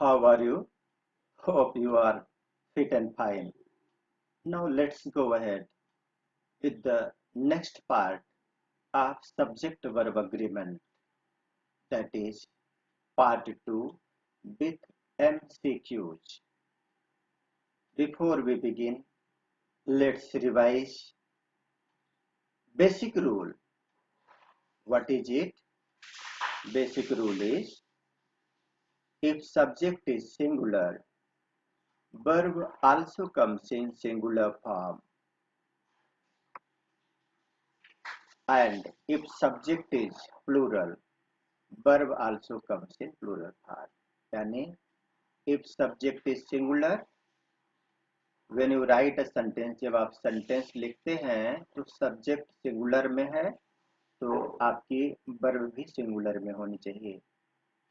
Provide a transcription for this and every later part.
How are you? Hope you are fit and fine. Now let's go ahead with the next part of subject verb agreement, that is part 2 with MCQs. Before we begin, let's revise basic rule. What is it? Basic rule is if subject is singular, verb also comes in singular form. And if subject is plural, verb also comes in plural form. Yani, if subject is singular, when you write a sentence, जब आप sentence लिखते हैं तो subject singular में है तो आपकी verb भी singular में होनी चाहिए.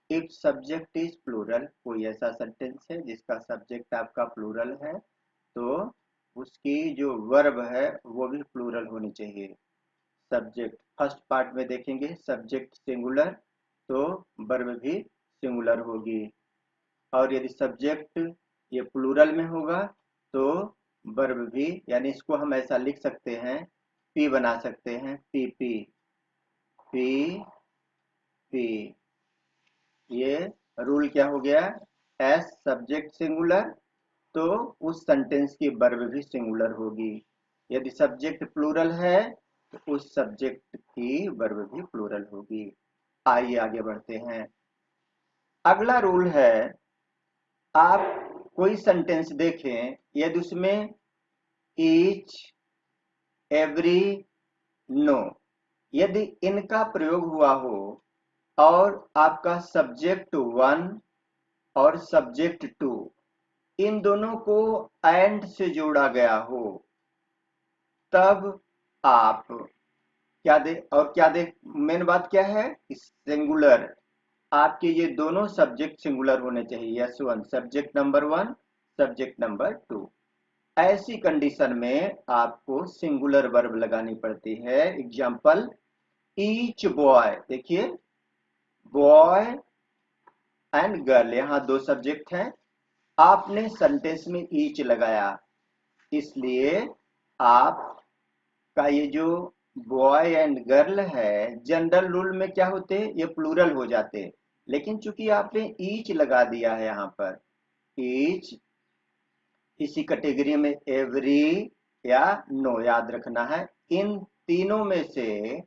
If subject is plural, कोई ऐसा sentence है जिसका subject आपका plural है तो उसकी जो verb है वो भी plural होनी चाहिए. सब्जेक्ट फर्स्ट पार्ट में देखेंगे, सब्जेक्ट सिंगुलर तो वर्ब भी सिंगुलर होगी, और यदि सब्जेक्ट ये प्लूरल में होगा तो वर्ब भी, यानी इसको हम ऐसा लिख सकते हैं, पी बना सकते हैं, पी पी पी पी. ये रूल क्या हो गया? एस सब्जेक्ट सिंगुलर तो उस सेंटेंस की वर्ब भी सिंगुलर होगी. यदि सब्जेक्ट प्लूरल है तो उस सब्जेक्ट की वर्ब भी प्लूरल होगी. आइए आगे बढ़ते हैं. अगला रूल है, आप कोई सेंटेंस देखें, यदि उसमें ईच, एवरी, नो, यदि इनका प्रयोग हुआ हो और आपका सब्जेक्ट 1 और सब्जेक्ट 2 इन दोनों को एंड से जोड़ा गया हो, तब आप क्या दे, और क्या दे, मेन बात क्या है? सिंगुलर. आपके ये दोनों सब्जेक्ट सिंगुलर होने चाहिए. Yes one, subject number 1, subject number 2. ऐसी कंडीशन में आपको सिंगुलर वर्ब लगानी पड़ती है. Example, each boy. देखिए, बॉय एंड गर्ल, यहाँ दो सब्जेक्ट हैं, आपने सेंटेंस में ईच लगाया, इसलिए आपका ये जो बॉय एंड गर्ल है, जनरल रूल में क्या होते, ये प्लूरल हो जाते, लेकिन चूंकि आपने ईच लगा दिया है यहाँ पर, ईच, इसी कैटेगरी में एवरी या नो याद रखना है. इन तीनों में से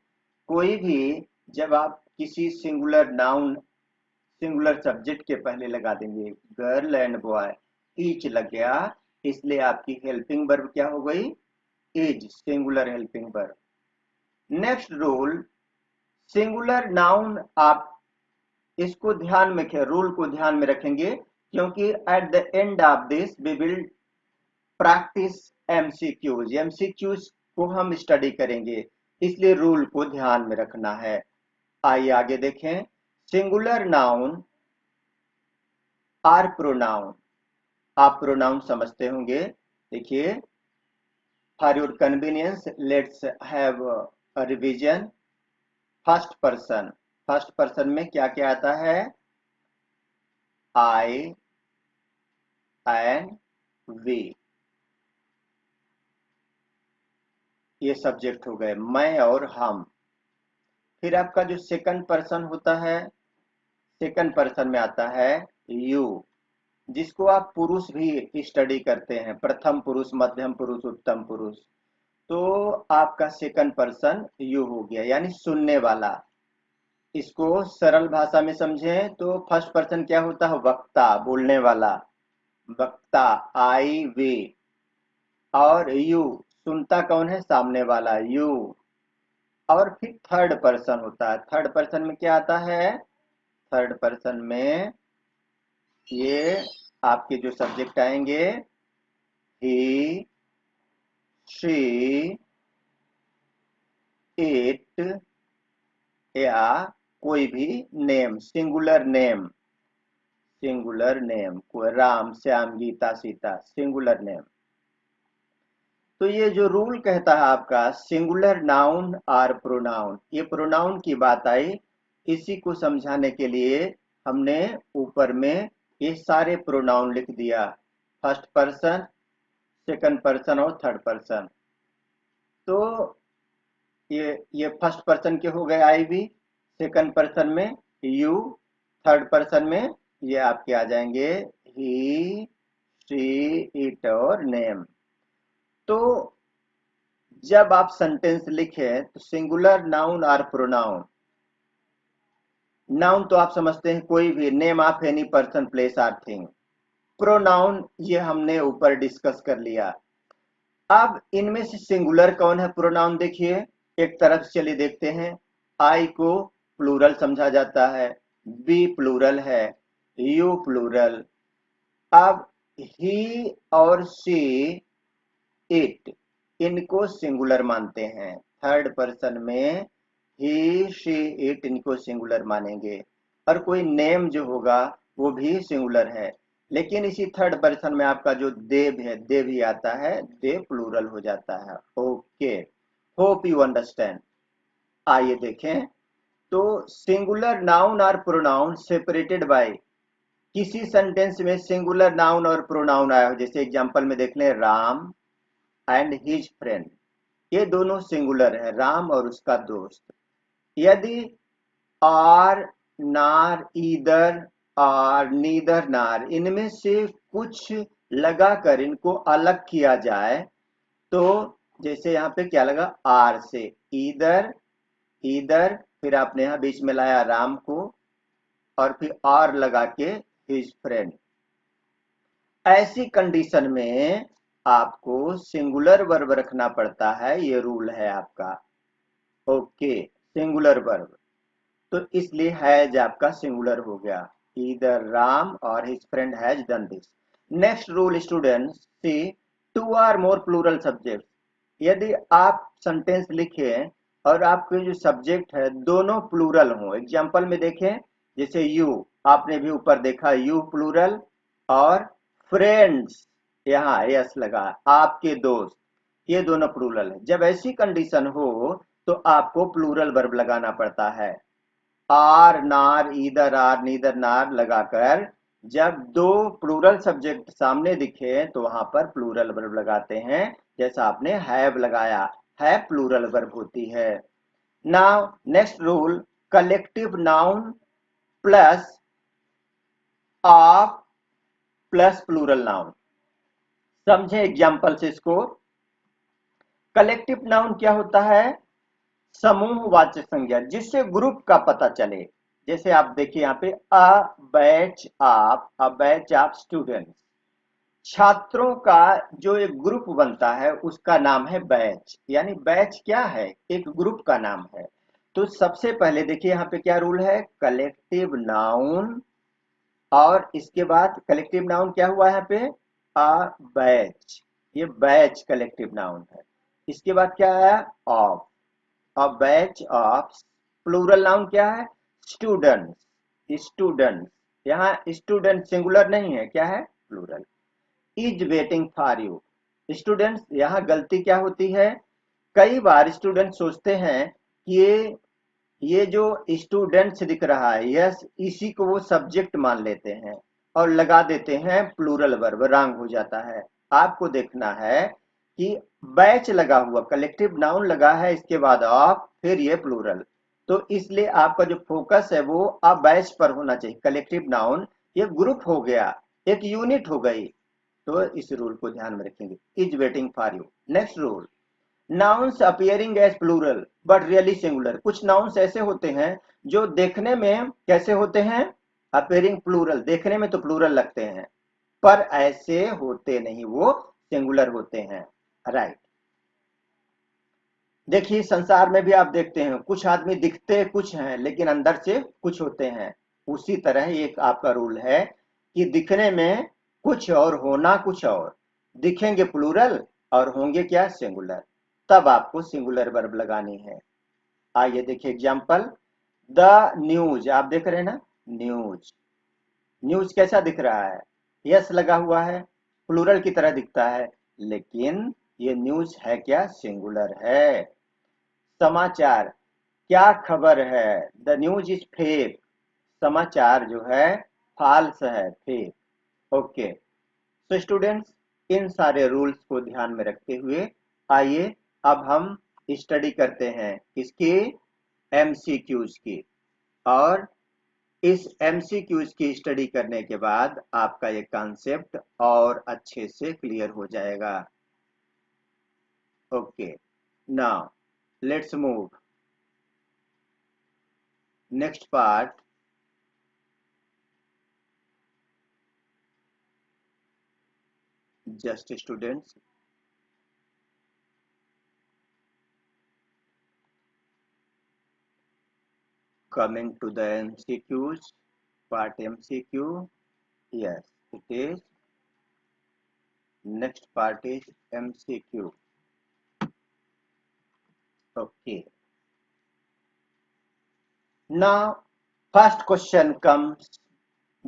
कोई भी जब आप किसी सिंगुलर नाउन सिंगुलर सब्जेक्ट के पहले लगा देंगे, गर्ल एंड बॉय, ईच लग गया, इसलिए आपकी हेल्पिंग वर्ब क्या हो गई? Is, singular helping verb. Next rule, singular noun, आप इसको ध्यान में, रूल को ध्यान में रखेंगे, क्योंकि at the end of this we will practise MCQs. MCQs को हम स्टडी करेंगे, इसलिए रूल को ध्यान में रखना है. आइए आगे देखें. Singular noun or pronoun. आप प्रोनाउन समझते होंगे. देखिए, for your convenience let's have a revision. First person, first person में क्या क्या आता है? आई एंड वी, ये सब्जेक्ट हो गए, मैं और हम. फिर आपका जो सेकंड पर्सन होता है, सेकंड पर्सन में आता है यू, जिसको आप पुरुष भी स्टडी करते हैं, प्रथम पुरुष, मध्यम पुरुष, उत्तम पुरुष. तो आपका सेकंड पर्सन यू हो गया, यानी सुनने वाला. इसको सरल भाषा में समझें तो फर्स्ट पर्सन क्या होता है? वक्ता, बोलने वाला, वक्ता, आई वी. और यू, सुनता कौन है? सामने वाला, यू. और फिर थर्ड पर्सन होता है. थर्ड पर्सन में क्या आता है? थर्ड पर्सन में ये आपके जो सब्जेक्ट आएंगे, ही, शी, इट, या कोई भी name, singular name, singular name, कोई राम, श्याम, गीता, सीता, सिंगुलर नेम. तो ये जो रूल कहता है आपका सिंगुलर नाउन और प्रोनाउन, ये प्रोनाउन की बात आई, इसी को समझाने के लिए हमने ऊपर में ये सारे प्रोनाउन लिख दिया, फर्स्ट पर्सन, सेकंड पर्सन और थर्ड पर्सन। तो ये फर्स्ट पर्सन के हो गए आई भी, सेकंड पर्सन में यू, थर्ड पर्सन में ये आपके आ जाएंगे ही, शी, इट और नेम। तो जब आप सेंटेंस लिखें तो सिंगुलर नाउन और प्रोनाउन, नाउन तो आप समझते हैं कोई भी, name of any person place or thing. Pronoun ये हमने ऊपर डिस्कस कर लिया। अब इनमें से सिंगुलर कौन है प्रोनाउन, देखिए एक तरफ से चलिए देखते हैं। आई को प्लूरल समझा जाता है, बी प्लूरल है, यू प्लूरल। अब ही और शी, इट, इनको सिंगुलर मानते हैं। थर्ड पर्सन में ही, शी, इट इनको सिंगुलर मानेंगे। और कोई नेम जो होगा वो भी सिंगुलर है, लेकिन इसी थर्ड पर्सन में आपका जो देव है, दे भी आता है, दे प्लूरल हो जाता है। Okay, hope you understand. आइए देखें, तो सिंगुलर नाउन और प्रोनाउन सेपरेटेड बाय, किसी सेंटेंस में सिंगुलर नाउन और प्रोनाउन आया हो, जैसे एग्जांपल में देख लें, राम एंड हिज फ्रेंड, ये दोनों सिंगुलर है, राम और उसका दोस्त। यदि आर, नार, ईदर, आर, नीदर, नार, इनमें से कुछ लगाकर इनको अलग किया जाए, तो जैसे यहाँ पे क्या लगा, आर से ईदर, ईदर, फिर आपने यहाँ बीच में लाया राम को, और फिर आर लगा के हिज फ्रेंड। ऐसी कंडीशन में आपको सिंगुलर वर्ब रखना पड़ता है, ये रूल है आपका। ओके, सिंगुलर वर्ब, तो इसलिए हैज आपका सिंगुलर हो गया, इधर राम और his friend has done this. Next rule students, see, two or more plural subject, यदि आप सेंटेंस लिखें और आपके जो सब्जेक्ट है दोनों प्लूरल हो, एग्जांपल में देखें, जैसे यू, आपने भी ऊपर देखा यू प्लूरल, और फ्रेंड्स यहाँ यस लगा, आपके दोस्त, ये दोनों प्लूरल है। जब ऐसी कंडीशन हो तो आपको प्लूरल वर्ब लगाना पड़ता है। आर, नार, ईदर, आर, नीदर, नार लगाकर जब दो प्लूरल सब्जेक्ट सामने दिखे तो वहां पर प्लूरल वर्ब लगाते हैं, जैसा आपने हैव लगाया, है प्लूरल वर्ब होती है। Now next rule, collective noun plus of plus plural noun. समझे एग्जांपल से इसको। कलेक्टिव नाउन क्या होता है, समूहवाचक संज्ञा, जिससे ग्रुप का पता चले। जैसे आप देखिए यहाँ पे अ बैच ऑफ स्टूडेंट्स, छात्रों का जो एक ग्रुप बनता है उसका नाम है बैच, यानी बैच क्या है, एक ग्रुप का नाम है। तो सबसे पहले देखिए यहाँ पे क्या रूल है, कलेक्टिव नाउन, और इसके बाद कलेक्टिव नाउन क्या हुआ यहाँ पे, अ बैच, ये बैच कलेक्टिव नाउन है। इसके बाद क्या आया, of, a batch of, plural noun क्या है, स्टूडेंट्स, स्टूडेंट्स, यहाँ स्टूडेंट सिंगुलर नहीं है, क्या है, plural. Is waiting for you, students, यहाँ गलती क्या होती है, कई बार स्टूडेंट सोचते हैं कि ये जो स्टूडेंट्स दिख रहा है, यस, इसी को वो सब्जेक्ट मान लेते हैं और लगा देते हैं प्लूरल वर्ब, रॉन्ग हो जाता है। आपको देखना है कि बैच लगा हुआ, कलेक्टिव नाउन लगा है, इसके बाद ऑफ, फिर ये प्लूरल। तो इसलिए आपका जो फोकस है वो अब बैच पर होना चाहिए। कलेक्टिव नाउन ये ग्रुप हो गया, एक यूनिट हो गई, तो इस रूल को ध्यान में रखेंगे, is waiting for you. Next rule, nouns appearing as plural but really singular, कुछ नाउन्स ऐसे होते हैं जो देखने में कैसे होते हैं, अपीयरिंग प्लूरल, देखने में तो प्लूरल लगते हैं पर ऐसे होते नहीं, वो सिंगुलर होते हैं, राइट। देखिए संसार में भी आप देखते हैं कुछ आदमी दिखते कुछ हैं लेकिन अंदर से कुछ होते हैं, उसी तरह एक आपका रूल है कि दिखने में कुछ और होना कुछ और, दिखेंगे प्लूरल और होंगे क्या, सिंगुलर, तब आपको सिंगुलर वर्ब लगानी है। आइए देखिए एग्जांपल, द न्यूज, आप देख रहे हैं ना, न्यूज, न्यूज कैसा दिख रहा है, यस लगा हुआ है, प्लूरल की तरह दिखता है, लेकिन ये न्यूज है क्या, सिंगुलर है। समाचार, क्या खबर है, द न्यूज इज फेक, समाचार जो है फाल्स है, फेक। ओके, तो स्टूडेंट्स इन सारे रूल्स को ध्यान में रखते हुए आइए अब हम स्टडी करते हैं इसकी एमसीक्यूज की। और इस एमसीक्यूज की स्टडी करने के बाद आपका ये कॉन्सेप्ट और अच्छे से क्लियर हो जाएगा। Okay, now let's move next part. Just students, coming to the MCQs, part MCQ, yes, it is. Next part is MCQ. Okay. Now, first question comes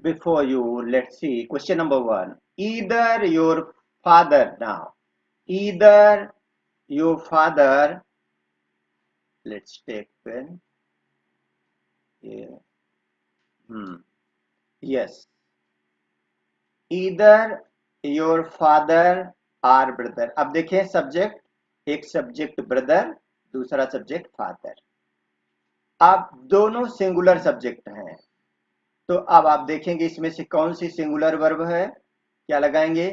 before you. Let's see. Question number 1. Either your father now. Either your father. Let's take pen. Yeah. Yes. Either your father or brother. अब देखें subject, एक subject brother, दूसरा subject father. अब दोनों singular subject हैं, तो अब आप देखेंगे इसमें से कौन सी सिंगुलर वर्ब है। क्या लगाएंगे?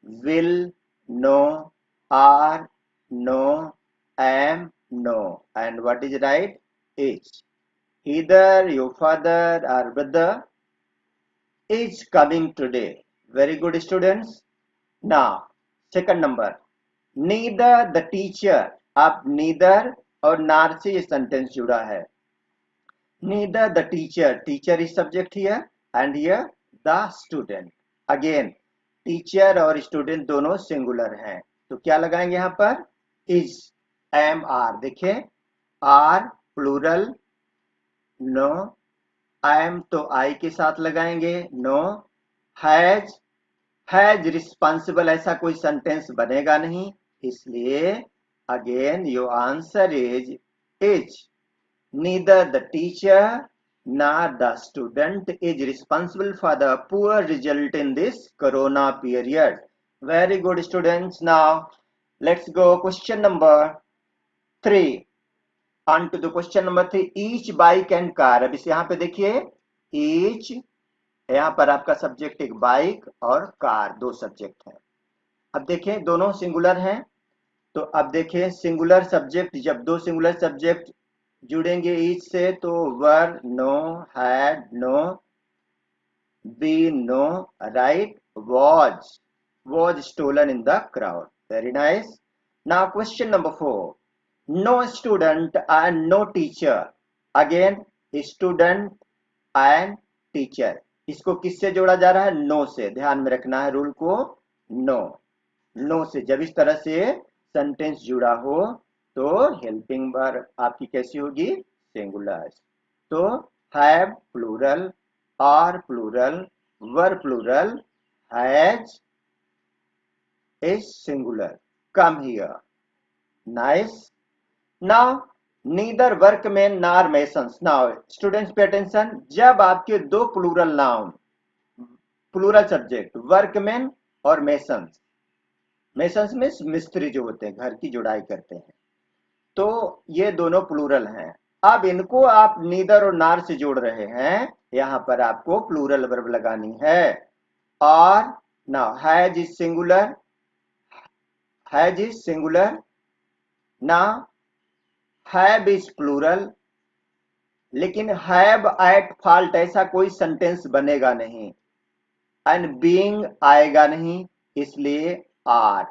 Will, no, are, no, am, no, and what is right? Is. Either your father or brother is coming today. Very good students. Now second number, neither the teacher. अब neither और नार से ये sentence जुड़ा है। neither the teacher, teacher is subject here, and here the student. again teacher और student दोनों singular हैं, तो क्या लगाएंगे यहाँ पर? is, am, are। देखिए are प्लूरल, नो, am तो I के साथ लगाएंगे, नो। हैज रिस्पॉन्सिबल, ऐसा कोई सेंटेंस बनेगा नहीं, इसलिए again your answer is. Neither the teacher nor the student is responsible for the poor result in this corona period. Very good students. Now let's go question number 3. On to the question number 3. Each bike and car. अब इस यहाँ पे देखिए each, यहाँ पर आपका subject एक bike और कार, दो सब्जेक्ट हैं। अब देखें दोनों सिंगुलर हैं, तो अब देखें सिंगुलर सब्जेक्ट, जब दो सिंगुलर सब्जेक्ट जुड़ेंगे ईच से, तो were, no, had, no, be, no, right, was stolen in the crowd. Very nice. Now question number 4. No student and no teacher. Again student and teacher. इसको किससे जोड़ा जा रहा है? नो से। ध्यान में रखना है रूल को, नो, नो से। जब इस तरह से सेंटेंस जुड़ा हो तो हेल्पिंग वर्ब आपकी कैसी होगी? सिंगुलर। तो have plural, are plural, were plural, has is singular. Come here. Nice. Now neither workman nor masons. Now students pay attention, जब आपके दो plural noun, plural subject workman और मेसन्स, मेसन्स में मिस्त्री जो होते हैं, घर की जुड़ाई करते हैं, तो ये दोनों प्लूरल हैं। अब इनको आप नीदर और नार से जोड़ रहे हैं, यहां पर आपको प्लूरल वर्ब लगानी है। और now has is singular, has is singular. Now have is plural, लेकिन हैव एट फॉल्ट ऐसा कोई सेंटेंस बनेगा नहीं, एंड बीइंग आएगा नहीं, इसलिए आर।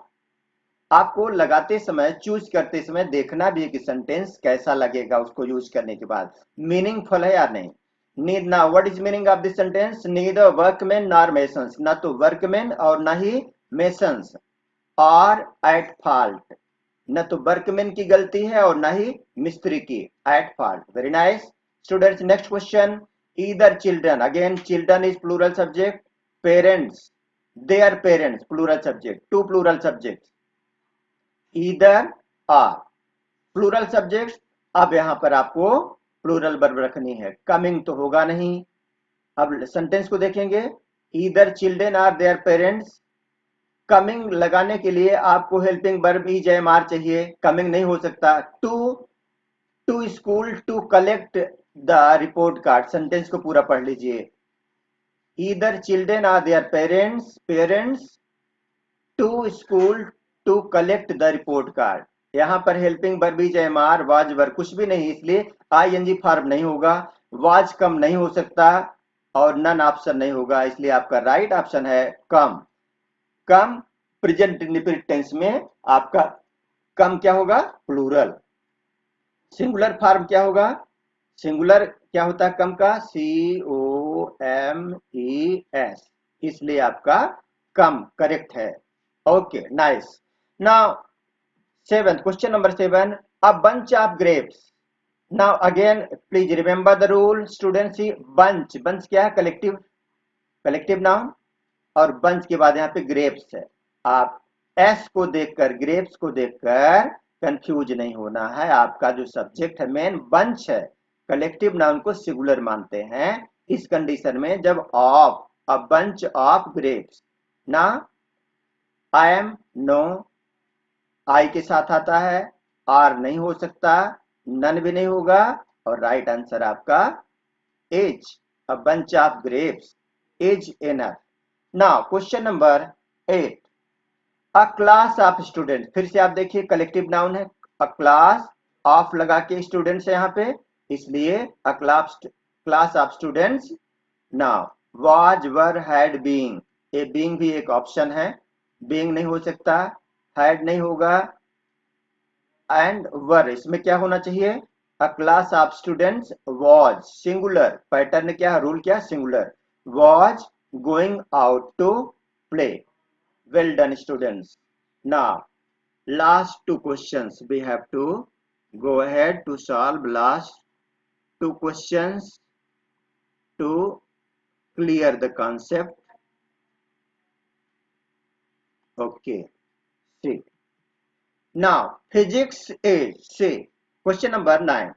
आपको लगाते समय, चूज करते समय देखना भी है कि सेंटेंस कैसा लगेगा उसको यूज करने के बाद, मीनिंगफुल है या नहीं। नीड ना, what is meaning of this sentence? Neither workman nor masons, ना तो वर्कमैन और ना ही मेसन्स आर एट फॉल्ट, न तो वर्कमैन की गलती है और ना ही मिस्त्री की, at fault. Very nice students. Next question, either children. Again children is plural subject, parents, their parents plural subject, two plural subject, either or plural subject. अब यहां पर आपको प्लूरल वर्ब रखनी है, कमिंग तो होगा नहीं, अब सेंटेंस को देखेंगे, either children or their parents. Coming लगाने के लिए आपको helping verb is am are चाहिए, कमिंग नहीं हो सकता। To school to collect the report card. Sentence को पूरा पढ़ लीजिए, either children or their parents to school to collect the report card. यहां पर helping verb is am are, was verb कुछ भी नहीं, इसलिए आईएनजी फॉर्म नहीं होगा, वाज कम नहीं हो सकता और नन ऑप्शन नहीं होगा, इसलिए आपका राइट ऑप्शन है कम। कम प्रेजेंट इंडेफिनिट टेंस में आपका कम क्या होगा, प्लूरल। सिंगुलर फॉर्म क्या होगा, सिंगुलर क्या होता है कम का, COMES, इसलिए आपका कम करेक्ट है। Okay nice. Now seven, question number 7, a bunch of grapes. Now again please remember the rule students. Bunch, bunch क्या है, कलेक्टिव, कलेक्टिव नाउन, और बंच के बाद यहाँ पे ग्रेप्स है। आप एस को देखकर, ग्रेप्स को देखकर कंफ्यूज नहीं होना है, आपका जो सब्जेक्ट है मेन बंच है। कलेक्टिव नाउन को सिंगुलर मानते हैं इस कंडीशन में जब of, a bunch of grapes. ना आई एम, नो, आई के साथ आता है, आर नहीं हो सकता, नन भी नहीं होगा, और राइट आंसर आपका is, a bunch of grapes is enough. Now question number 8, a class of student. फिर से आप देखिए कलेक्टिव नाउन है, अ क्लास ऑफ लगा के स्टूडेंट्स है यहाँ पे, इसलिए अ class of students. Now was were had being, ये बीइंग भी एक ऑप्शन है, बीइंग नहीं हो सकता, हैड नहीं होगा, एंड वर इसमें क्या होना चाहिए, a class of students was, singular, pattern क्या है, रूल क्या, singular, was going out to play. Well done students. Now last two questions we have to go ahead to solve, last two questions to clear the concept. Okay, see now physics age, see question number 9,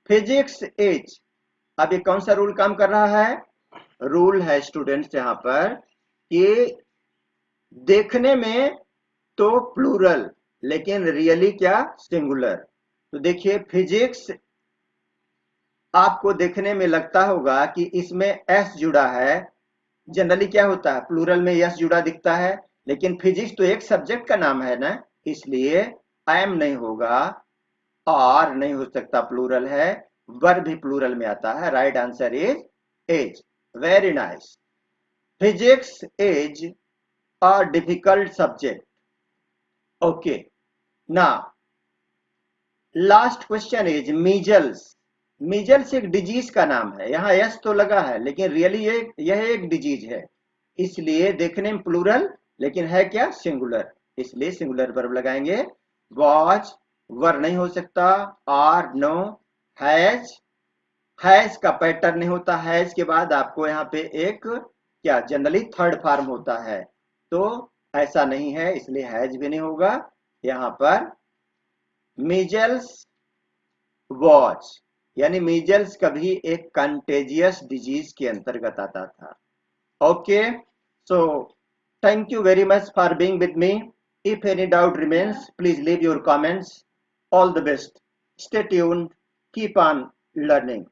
physics age। अब ये कौन सा rule काम कर रहा है, rule है students यहाँ पर कि देखने में तो प्लूरल लेकिन रियली क्या, सिंगुलर। तो देखिए फिजिक्स आपको देखने में लगता होगा कि इसमें एस जुड़ा है, जनरली क्या होता है प्लूरल में एस जुड़ा दिखता है, लेकिन फिजिक्स तो एक सब्जेक्ट का नाम है ना, इसलिए एम नहीं होगा, आर नहीं हो सकता, प्लूरल है, वर्ब भी प्लूरल में आता है, right answer is is. Very nice. Physics is a difficult subject. Okay now last question is measles. Measles एक डिजीज का नाम है, यहाँ यस तो लगा है लेकिन रियली यह एक डिजीज है, इसलिए देखने में प्लूरल लेकिन है क्या, सिंगुलर, इसलिए सिंगुलर वर्ब लगाएंगे। वॉच वर नहीं हो सकता, आर नो, हैज का पैटर्न नहीं होता, हैज के बाद आपको यहाँ पे एक क्या जनरली थर्ड फॉर्म होता है, तो ऐसा नहीं है, इसलिए हैज भी नहीं होगा। यहाँ पर मीजल्स वॉच, यानी मीजल्स कभी एक कंटेजियस डिजीज के अंतर्गत आता था। Okay so thank you very much for being with me. If any doubt remains please leave your comments. All the best, stay tuned, keep on learning.